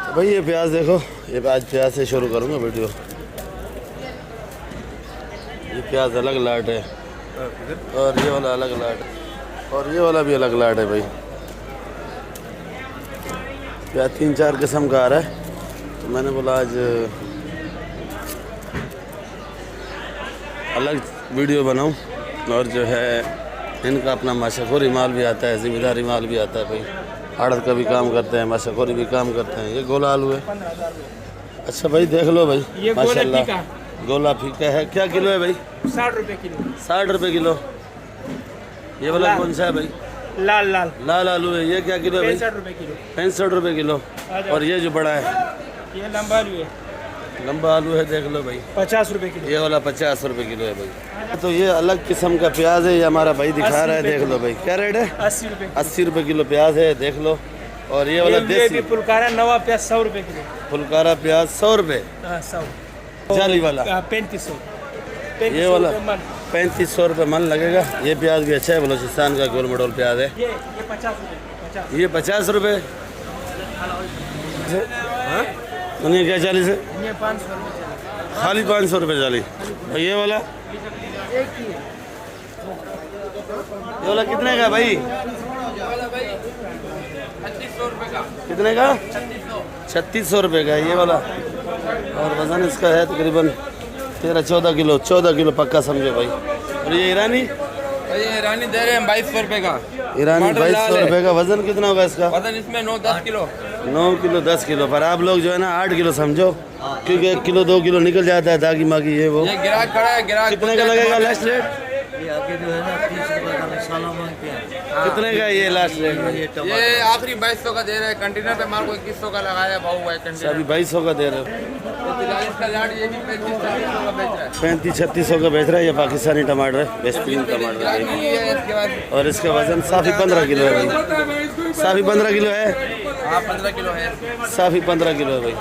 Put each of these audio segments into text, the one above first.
भाई ये प्याज देखो, ये आज प्याज से शुरू करूँगा वीडियो। ये प्याज अलग लाट है और ये वाला अलग लाट है और ये वाला भी अलग लाट है भाई। प्याज 3-4 किस्म का आ रहा है, तो मैंने बोला आज अलग वीडियो बनाऊं। और जो है इनका अपना माशाखोरी माल भी आता है, ज़िम्मेदारी माल भी आता है भाई। आड़त का भी काम करते हैं, माशाखोरी भी काम करते हैं। ये गोला आलू है। अच्छा भाई देख लो भाई, ये माशाल्लाह गोला फीका है। क्या किलो है भाई? 60 रुपए किलो। 60 रुपए किलो। ये वाला कौन सा है भाई? लाल लाल लाल आलू है। ये क्या किलो है भाई? 65 रुपए किलो। 65 रुपए किलो। और ये जो बड़ा है, ये लंबा आलू है, लंबा आलू है, देख लो भाई, 50 रुपए किलो। ये वाला 50 रुपए किलो है भाई। तो ये अलग किस्म का प्याज है, ये हमारा भाई दिखा रहा है, देख लो भाई। क्या रेट है? 80 रुपए। 80 रुपए किलो प्याज है, देख लो। और ये वाला देसी फुलकारा नवा प्याज 100 रुपए किलो। फुलकारा प्याज 100 रुपए। 100। जाली वाला 3500। ये वाला 3500 रुपये मन लगेगा। ये प्याज भी अच्छा है, बलोचिस्तान का गोल मडोल प्याज है। ये 50 रुपए। ये 50 रुपये। दुनिया क्या 40 है? ये 500 रुपए। खाली 500 रुपये जाली। और ये वाला कितने का भाई? कितने का? 3600 रुपये का ये वाला। और वजन इसका है तकरीबन 13-14 किलो। 14 किलो पक्का समझो भाई। और ये ईरानी? ये ईरानी दे रहे हैं 2200 रुपए का। ईरानी 2200 रुपये का। वजन कितना होगा इसका? वजन इसमें 9-10 किलो। 9 kilo 10 kilo. पर आप लोग जो है ना 8 किलो समझो, क्योंकि 1 किलो 2 किलो निकल जाता है दागी मागी ये वो। ये गिराक खड़ा है, गिराक कितने का लगेगा लास्ट रेट? ये आगे जो है ना 30 रुपए का मसाला मांगते हैं। कितने का ये लास्ट रेट? ये आखिरी 2200 का दे रहे हैं। कंटेनर पे माल को 2100 का लगाया भाव हुआ है कंटेनर। अभी 2200 का दे रहे हो। 43 का लाट ये भी 35-3600 का बेच रहा है। 35-3600 का बेच रहा है। ये पाकिस्तानी टमाटर है, बेहतरीन टमाटर है। गिराक ये है इसके बाद। और इसका वजन साफी 15 किलो है भाई। साफी 15 किलो है। हाँ 15 किलो है। साफी 15 किलो है भाई।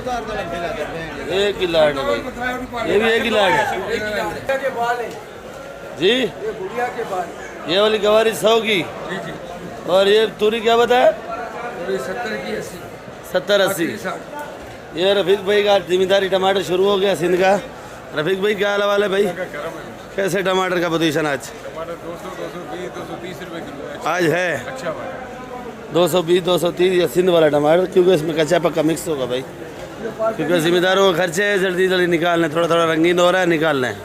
एक ही लाट है भाई, ये भी एक ही लाट है जी। ये वाली गवारी 100 की। और ये तूरी क्या बताया? 70-80। ये रफीक भाई का जिम्मेदारी टमाटर शुरू हो गया सिंध का। रफीक भाई क्या हाल है भाई? कैसे टमाटर का पोजीशन आज? टमाटर 200, 220, 230 रुपए किलो आज है अच्छा भाई। 220, 230 ये सिंध वाला टमाटर, क्योंकि इसमें कच्चा पक्का मिक्स होगा भाई। क्योंकि जिम्मेदारों का खर्चे है, जल्दी जल्दी निकालना, थोड़ा थोड़ा रंगीन हो रहा है, निकालना है।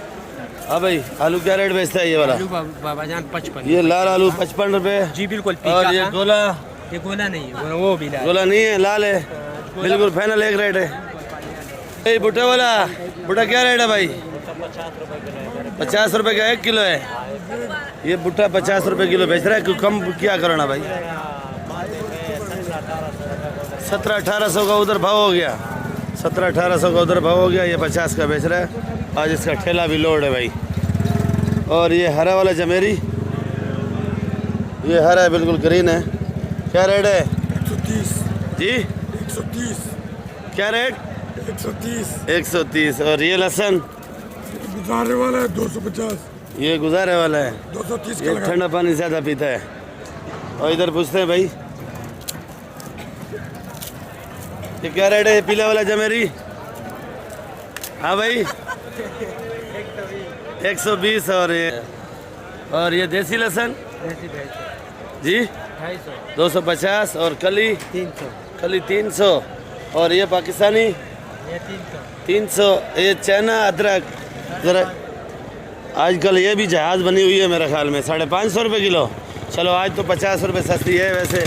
हाँ भाई, आलू क्या रेट बेचता है ये वाला? बाबाजान 55। ये लाल आलू 55 रुपये जी बिल्कुल। और ये गोला? ये गोला नहीं है, वो भी लाल। गोला नहीं है, लाल है, बिल्कुल फाइनल एक रेट है। भाई भुट्टा वाला, भुट्टा क्या रेट है भाई? 50 रुपये का 1 किलो है। ये भुट्टा 50 रुपये किलो बेच रहा है, क्यों कम क्या करना भाई? 1700-1800 का उधर भाव हो गया। 1700-1800 का उधर भाव हो गया। ये 50 का बेच रहा है। आज इसका ठेला भी लोड है भाई। और ये हरा वाला जमेरी, ये हरा है, बिल्कुल ग्रीन है। क्या रेट है? 130 जी 130। क्या रेट? 130। 130। और ये लहसुन गुजारे वाला है 250। ये गुजारे वाला है, 230 ये ठंडा पानी ज़्यादा पीता है। और इधर पूछते हैं भाई, ये क्या रेट है? पीला वाला जमेरी? हाँ भाई 120। और ये देसी लहसुन जी 250। और कली 300। और ये पाकिस्तानी 300। ये चाइना अदरक ज़रा आजकल ये भी जहाज़ बनी हुई है मेरे ख्याल में, 550 रुपये किलो। चलो आज तो 50 रुपये सस्ती है, वैसे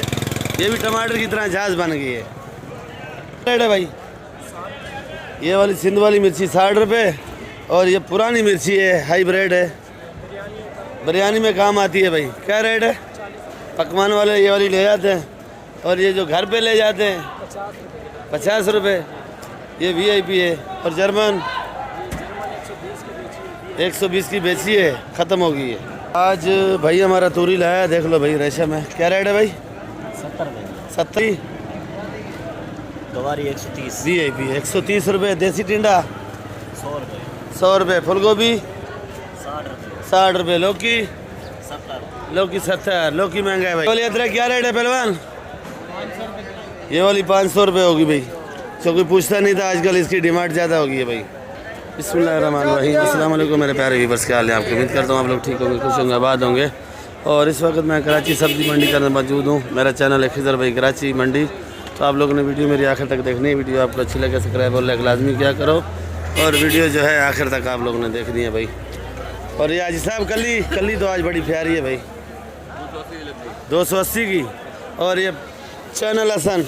ये भी टमाटर की तरह जहाज़ बन गई है। रेट है भाई? ये वाली सिंध वाली मिर्ची 60 रुपये। और ये पुरानी मिर्ची है, हाइब्रिड है, बिरयानी में काम आती है भाई। क्या रेट है? पकवान वाले ये वाली ले जाते हैं, और ये जो घर पे ले जाते हैं 50 रुपये। ये VIP है। और जर्मन 120 की बेची है, ख़त्म हो गई है। आज भाई हमारा तूरी लाया, देख लो भाई, रेशम है। क्या रेट है भाई? 70। गवारी 130। VIP 130 रुपये। देसी टिंडा 100 रुपए। 100 रुपये। फूलगोभी 60 रुपए। 60 रुपये। लौकी 70। लौकी 70। लौकी महंगा है भाई। वाली अदरक क्या रेट है पहलवान? ये वाली 500 रुपये होगी भाई। तो कोई पूछता नहीं था, आजकल इसकी डिमांड ज़्यादा हो गई है भाई। बिस्मिल्लाहिर्रहमानिर्रहीम, अस्सलाम वालेकुम मेरे प्यारे व्यूअर्स, क्या हाल है आपके? उम्मीद करता हूँ आप लोग ठीक होंगे, खुश होंगे, आबाद होंगे। और इस वक्त मैं कराची सब्ज़ी मंडी के अंदर मौजूद हूँ। मेरा चैनल है खिज़र भाई कराची मंडी। तो आप लोगों ने वीडियो मेरी आखिर तक देखनी है। वीडियो आपको अच्छी लगे सब्सक्राइब और लाइक लाजमी क्या करो, और वीडियो जो है आखिर तक आप लोगों ने देखनी है भाई। और ये आज साहब कली तो आज बड़ी प्यारी है भाई, 280 की। और ये चैनल हसन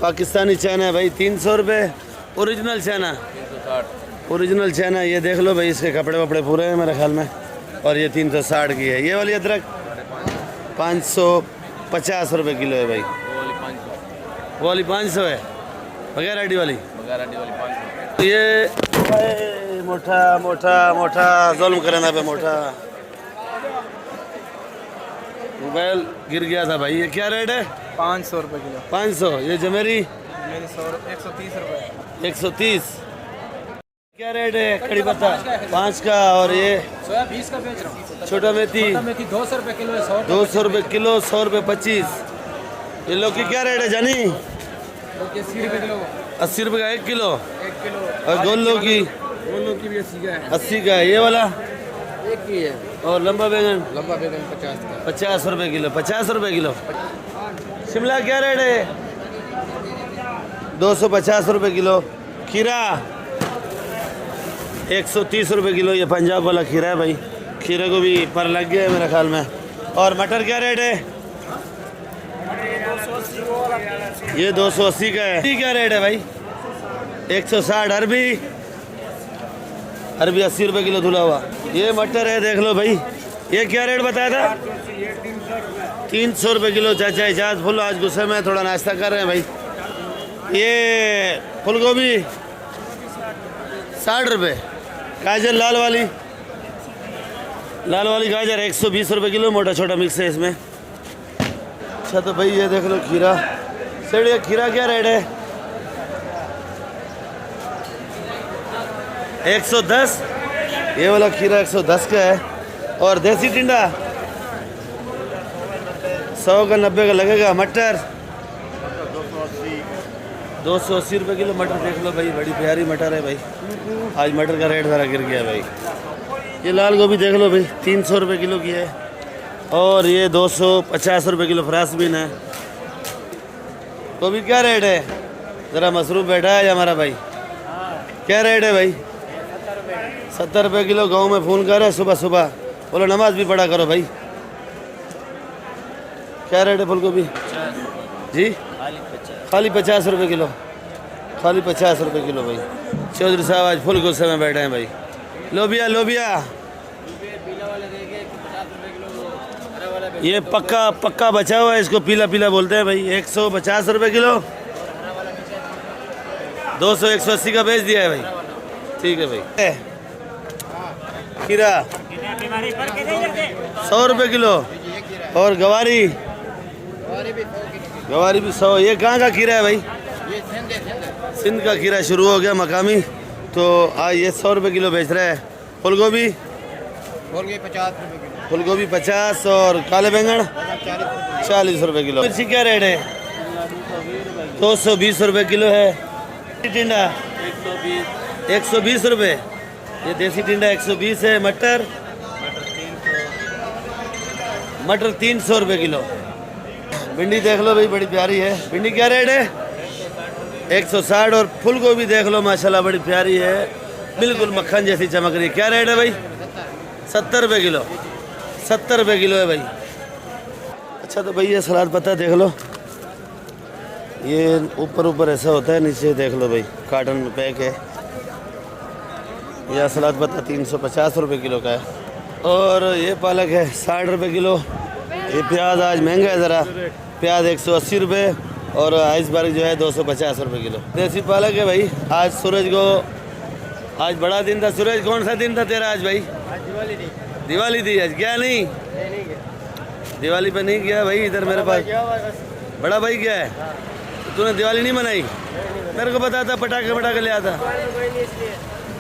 पाकिस्तानी चैना है भाई, 300 रुपये। ओरिजिनल चैना, ओरिजिनल चैना। ये देख लो भाई, इसके कपड़े वपड़े पूरे हैं मेरे ख्याल में। और ये 360 की है। ये वाली अदरक 550 रुपये किलो है भाई। वो वाली 500 है बगैर आईडी वाली। तो ये मोटा मोटा मोटा जुल्म करना पे मोटा मोबाइल गिर गया था भाई। ये क्या रेट है? 500 रुपये किलो। 500। ये जमेरी 130 रुपये। 130। क्या रेट है? कड़ी पत्ता 5 का। और ये 20 का बेच रहा हूँ। छोटा मेथी 200 रुपये किलो है। 200 रुपये किलो, 100 रुपये 25। ये लौकी क्या रेट है जानी? 80 रुपये किलो। 80 रुपये का 1 किलो। 1 किलो। और गोल लौकी भी 80 का है। 80 का है। ये वाला 1 की है। और लंबा बैंगन 50 का। 50 रुपये किलो। 50 रुपये किलो। शिमला क्या रेट है? 250 रुपये किलो। खीरा 130 रुपये किलो। ये पंजाब वाला खीरा है भाई। खीरे को भी पर लग गया है मेरे ख्याल में। और मटर क्या रेट है? ये 280 का है। क्या रेट है भाई? 160। अरबी 80 रुपये किलो धुला हुआ। ये मटर है, देख लो भाई। ये क्या रेट बताया था? 300 रुपये किलो। चाचा इजाज़ फुल आज गुस्से में, थोड़ा नाश्ता कर रहे हैं भाई। ये फूल गोभी 60 रुपये। गाजर लाल वाली गाजर 120 रुपये किलो। मोटा छोटा मिक्स है इसमें। अच्छा तो भाई ये देख लो खीरा। सर ये खीरा क्या रेट है? 110। ये वाला खीरा 110 का है। और देसी टिंडा 100 का 90 का लगेगा। मटर 280 रुपये किलो। मटर देख लो भाई, बड़ी प्यारी मटर है भाई। आज मटर का रेट ज़रा गिर गया भाई। ये लाल गोभी देख लो भाई, 300 रुपये किलो की है। और ये 250 रुपये किलो फ्रांसबीन है। गोभी क्या रेट है? ज़रा मसरूफ बैठा है हमारा भाई। क्या रेट है भाई? 70 रुपये किलो। गाँव में फ़ोन कर रहे सुबह सुबह, बोलो नमाज भी पढ़ा करो भाई। क्या रेट है फूल गोभी जी? खाली 50 रुपये किलो। खाली 50 रुपये किलो भाई। चौधरी साहब आज फुल गुस्से में बैठे हैं भाई। लोबिया ये पक्का बचा हुआ है, इसको पीला पीला बोलते हैं भाई। 150 रुपये किलो। 200 180 का बेच दिया है भाई। ठीक है भाई। खीरा 100 रुपये किलो। और गवारी भी 100। ये कहाँ का खीरा है भाई? सिंध का खीरा शुरू हो गया मकामी। तो आज ये 100 रुपये किलो बेच रहा है। फूल गोभी 50। और काले बैंगन 40 रुपये किलो। मिर्ची क्या रेट है? 220 रुपये किलो है। टिंडा 120 रुपये। ये देसी टिंडा 120 है। मटर 300 रुपये किलो। भिंडी देख लो भाई, बड़ी प्यारी है। भिंडी क्या रेट है? 160। और फूल गोभी देख लो माशाल्लाह बड़ी प्यारी है, बिल्कुल मक्खन जैसी चमक रही है। क्या रेट है भाई? 70 रुपये किलो। 70 रुपये किलो है भाई। अच्छा तो भाई ये सलाद पत्ता देख लो, ये ऊपर ऐसा होता है, नीचे देख लो भाई कार्टन में पैक है। यह सलाद पत्ता 350 रुपये किलो का है। और ये पालक है 60 रुपये किलो। ये प्याज आज महंगा है ज़रा, प्याज 180 रुपये। और आइसबर्ग जो है 250 रुपये किलो। देसी पालक है भाई। आज आज बड़ा दिन था। सूरज कौन सा दिन था तेरा आज भाई? दिवाली थी आज। क्या नहीं दिवाली पे नहीं गया भाई। इधर मेरे पास बड़ा भाई क्या है? तो तूने दिवाली नहीं मनाई? मेरे को पता था पटाखे ले आता।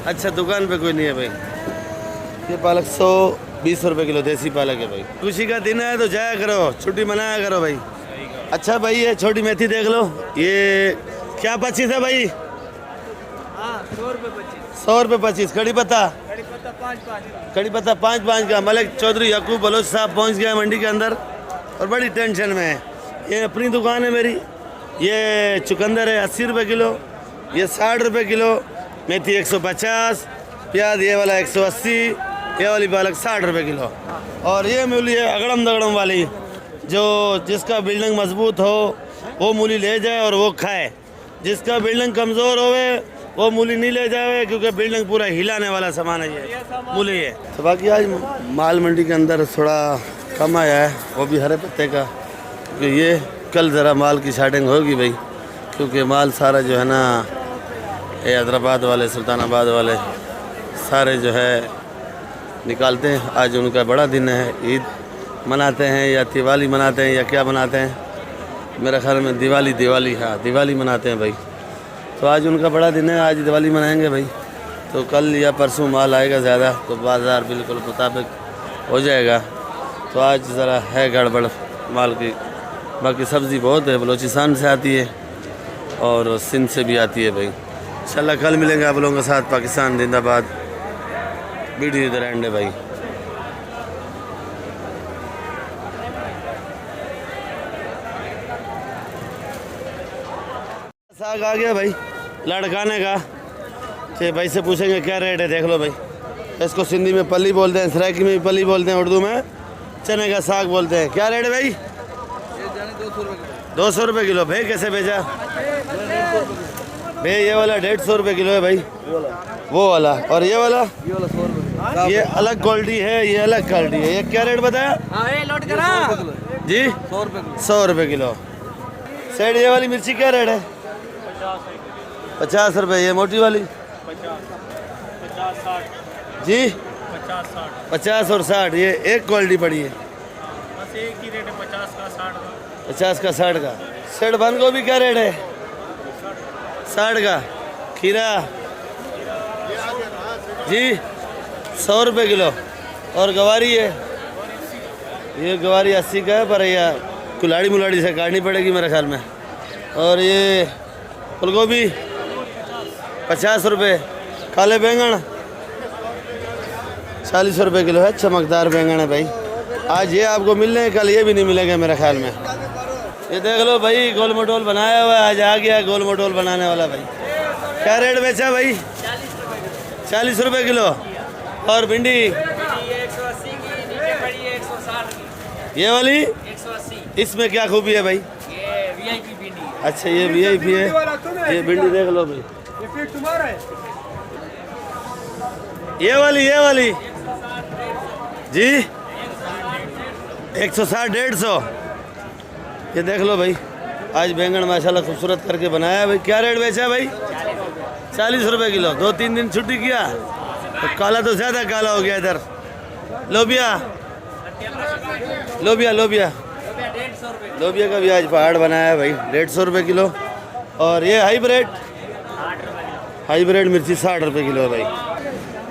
अच्छा दुकान पे कोई नहीं है भाई। ये पालक 120 रुपये किलो देसी पालक है भाई। खुशी का दिन है तो जाया करो, छुट्टी मनाया करो भाई। अच्छा भाई ये छोटी मेथी देख लो, ये क्या 25 है भाई? 100 रुपये 25। कड़ी पत्ता? कड़ी पत्ता 5 का। मलिक चौधरी यकूब बलोच साहब पहुंच गया मंडी के अंदर और बड़ी टेंशन में है। ये अपनी दुकान है मेरी। ये चुकंदर है 80 रुपये किलो, ये 60 रुपये किलो, मेथी 150, प्याज ये वाला 180, ये वाली पालक 60 रुपये किलो। और ये मूली है अगड़म दगड़म वाली, जो जिसका बिल्डिंग मजबूत हो वो मूली ले जाए और वो खाए, जिसका बिल्डिंग कमज़ोर होवे वो मूली नहीं ले जाए, क्योंकि बिल्डिंग पूरा हिलाने वाला सामान है ये मूली है। तो बाकी आज माल मंडी के अंदर थोड़ा कम आया है, वो भी हरे पत्ते का, क्योंकि ये कल ज़रा माल की शार्टिंग होगी भाई, क्योंकि माल सारा जो है ना ये हैदराबाद वाले सुल्तानाबाद वाले सारे जो है निकालते हैं। आज उनका बड़ा दिन है, ईद मनाते हैं या दिवाली मनाते हैं या क्या मनाते हैं, मेरा ख्याल में दिवाली हाँ दिवाली मनाते हैं भाई। तो आज उनका बड़ा दिन है, आज दिवाली मनाएंगे भाई। तो कल या परसों माल आएगा ज़्यादा तो बाज़ार बिल्कुल मुताबिक हो जाएगा। तो आज ज़रा है गड़बड़ माल की। बाकी सब्ज़ी बहुत है, बलोचिस्तान से आती है और सिंध से भी आती है भाई। इंशाल्लाह कल मिलेंगे आप लोगों के साथ। पाकिस्तान जिंदाबाद। वीडियो इधर एंड है भाई। साग आ गया भाई लड़काने का। तो भाई से पूछेंगे क्या रेट है, देख लो भाई। इसको सिंधी में पली बोलते हैं, सराइकी में भी पली बोलते हैं, उर्दू में चने का साग बोलते हैं। क्या रेट है भाई? 200 रुपये किलो। भाई कैसे बेचा भाई? ये वाला 150 रुपये किलो है भाई, वो वाला। और ये वाला 100 रुपये। ये अलग क्वालिटी है, ये अलग क्वालिटी है। ये क्या रेट बताया जी? 100 रुपये किलो। साइड ये वाली मिर्ची क्या रेट है? 50 रुपये। ये मोटी वाली जी 50 और 60। ये एक क्वालिटी पड़ी है, बस एक ही रेट है 50 का 60 का। 50 का 60 का। सेठ बंद गोभी क्या रेट है? 60 का। खीरा जी 100 रुपये किलो। और गवारी है, ये गवारी 80 का है, पर यह कुल्हाड़ी मुलाड़ी से काटनी पड़ेगी मेरे ख्याल में। और ये फूल गोभी 50 रुपये। काले बैंगन 40 रुपये किलो है। चमकदार बैंगन है भाई। आज ये आपको मिलने हैं, कल ये भी नहीं मिलेंगे मेरे ख्याल में। ये देख लो भाई गोल मटोल बनाया हुआ है, आज आ गया गोल मटोल बनाने वाला भाई। क्या रेट बेचा भाई? 40 रुपये किलो। और भिंडी 180 की, नीचे पड़ी है 160 ये वाली 180। इसमें क्या खूबी है भाई? ये वीआईपी भिंडी है। अच्छा ये वीआईपी है। ये भिंडी देख लो भाई। ये वाली जी 160 150। ये देख लो भाई। आज बैंगन माशाल्लाह खूबसूरत करके बनाया है भाई। क्या रेट बेचा है भाई? 40 रुपये किलो। 2-3 दिन छुट्टी किया तो काला तो ज़्यादा काला हो गया इधर। लोबिया लोबिया का भी आज पहाड़ बनाया है भाई। 150 रुपये किलो। और ये हाइब्रिड मिर्ची 60 रुपये किलो है भाई।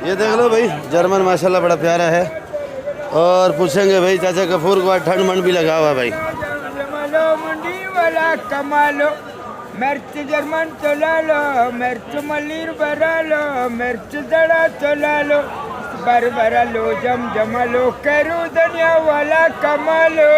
ये देख लो भाई जर्मन माशाल्लाह बड़ा प्यारा है। और पूछेंगे भाई चाचा गफूर को, आज ठंड मंड भी लगा हुआ है भाई। मंडी वाला कमालो, मिर्च जर्मन चला लो, मिर्च मलीर बरा लो, मिर्च दड़ा चला लो, बरबरा लो, जमा लो, करू दुनिया वाला कमालो।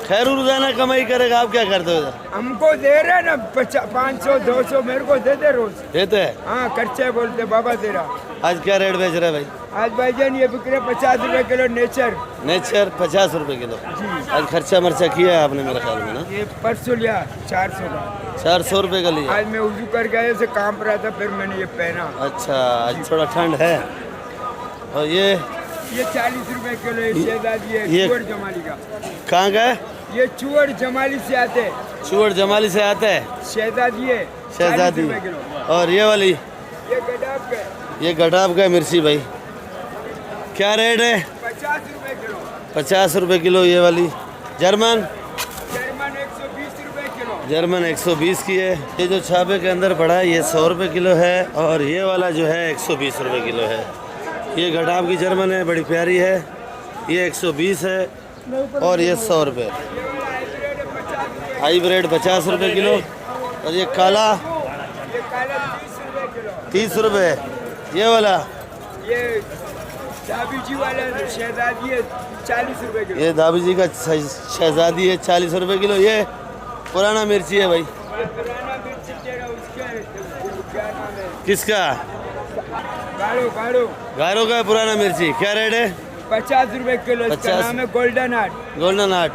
खैर रोजाना कमाई करेगा, आप क्या करते हो इधर? हमको दे रहे ना 500 200 मेरे को दे दे रोज। देते हैं? हाँ खर्चे बोलते बाबा तेरा। आज क्या रेट बेच रहे हैं भाई? आज भाईजान ये बिक रहे 50 रुपए किलो नेचर 50 रुपये किलो। आज खर्चा मर्चा किया है आपने मेरे ख्याल में ना? ये परसों लिया 400 का। 400 रुपये का लिया। आज मैं उजू कर गया से काम रहा था, फिर मैंने ये पहना। अच्छा आज थोड़ा ठंड है। और ये 40 रुपए किलो ये शहजादी है, ये- चूअर जमाली का। कहाँ का है? ये चूअर जमाली से आते हैं, चूअर जमाली से आता है। शहजादी है 40 शहजादी। रुपए किलो। और ये वाली ये गडाब का है, ये गटाब का मिर्ची भाई क्या रेट है? 50 रुपए किलो। 50 रुपये किलो। ये वाली जर्मन जर्मन 120 रुपए किलो। जर्मन 120 की है। ये जो छापे के अंदर पड़ा है ये 100 रुपये किलो है। और ये वाला जो है 120 रुपये किलो है। ये गटाब की जर्मन है, बड़ी प्यारी है। ये 120 है और ये 100 रुपये। हाइब्रिड 50 रुपये किलो। और ये काला ये काला 30 रुपए किलो। 30 रुपए। ये वाला ये दाबी जी वाला शहजादी है 40 रुपए किलो। ये दाबी जी का शहजादी है 40 रुपए किलो। ये पुराना मिर्ची है भाई। ये पुराना मिर्च तेरा उसका है, क्या नाम है? किसका? गाड़ो गाड़ो गायरों का है पुराना मिर्ची। क्या रेट है? 50 रुपए किलो। इसका 50। नाम है गोल्डन आर्ट। Golden art.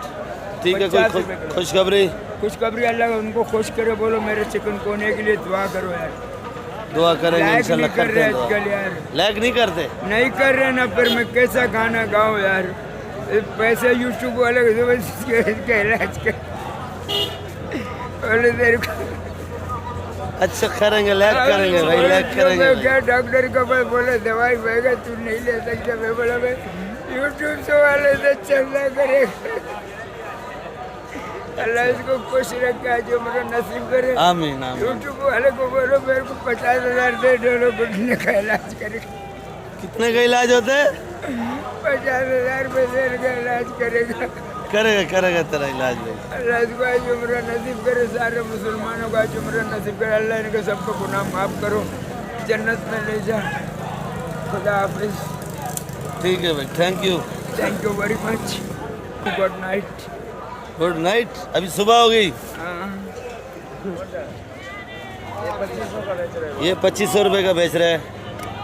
ठीक है। 50 कोई रुपए किलो। खुशखबरी? खुशखबरी अल्लाह उनको खुश करे। बोलो मेरे चिकन कोने के लिए दुआ करो यार। दुआ करेंगे लायक इंशाल्लाह। नहीं कर करते रहे हैं दुआ। आजकल यार, लायक नहीं करते। नहीं कर रहे ना, फिर मैं कैसा गाना गाऊं यार? ये पैसे यूट्यूब वाले को इसके इलाज कर बोले तेरे को अच्छा करेंगे, लायक करेंगे भाई, लायक करेंगे भाई। क्या डॉक्टर को मैं बोले दवाई महंगा तू नहीं ले सकता। मैं बोला मैं यूट्यूब से वाले से चलना करेगा। अल्लाह इसको खुश रखे जो मेरा नसीब करे। आमीन आमीन। यूट्यूब वाले को बोलो मेरे को 50,000 दे दो, घुटने का इलाज करेगा। कितने का इलाज होता है? 50,000 रुपये का इलाज करेगा। करेगा करेगा तेरा इलाज भाई। अल्लाह इसको आज उम्र नसीब करे। सारे मुसलमानों को आज उम्र नसीब करे। अल्लाह इनको सबको गुनाह माफ़ करो, जन्नत में ले जा। खुदा हाफिज। ठीक है भाई, thank you. Thank you very much. Good night. Good night. अभी सुबह हो गई। ये 2500 रुपए का बेच रहा है।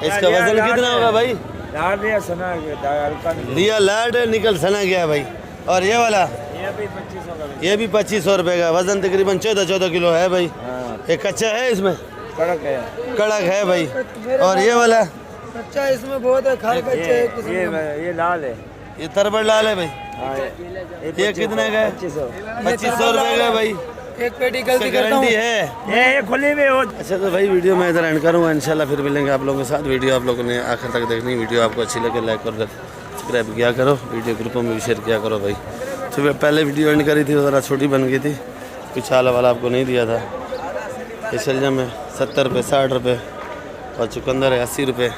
इसका वजन कितना होगा भाई? लिया लाड निकल सना गया भाई। और ये वाला ये भी 2500 रुपए का। वजन तकरीबन 14 किलो है भाई। ये कच्चा है, इसमें कड़क है भाई। और ये वाला अच्छा इसमें बहुत है, खाल कच्चे है। ये लाल है। ये तरबड़ लाल है भाई। ये कितने का है? 2500 रुपए का भाई। एक पेटी इसकी गारंटी है। ये खुली में हो। अच्छा तो भाई वीडियो मैं इधर एंड करूँगा। इंशाल्लाह फिर मिलेंगे आप लोगों के साथ। वीडियो आप लोगों ने आखिर तक देखनी। वीडियो आपको अच्छी लगे लाइक और सब्सक्राइब किया करो। वीडियो ग्रुपों में भी शेयर किया करो भाई। तो पहले वीडियो एंड करी थी तो ज़रा छोटी बन गई थी, कुछ आला वाला आपको नहीं दिया था। ये शलजम है 70 रुपये 60 रुपये और चुकंदर है 80 रुपये।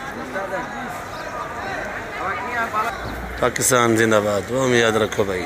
पाकिस्तान जिंदाबाद। वो हम याद रखो भाई।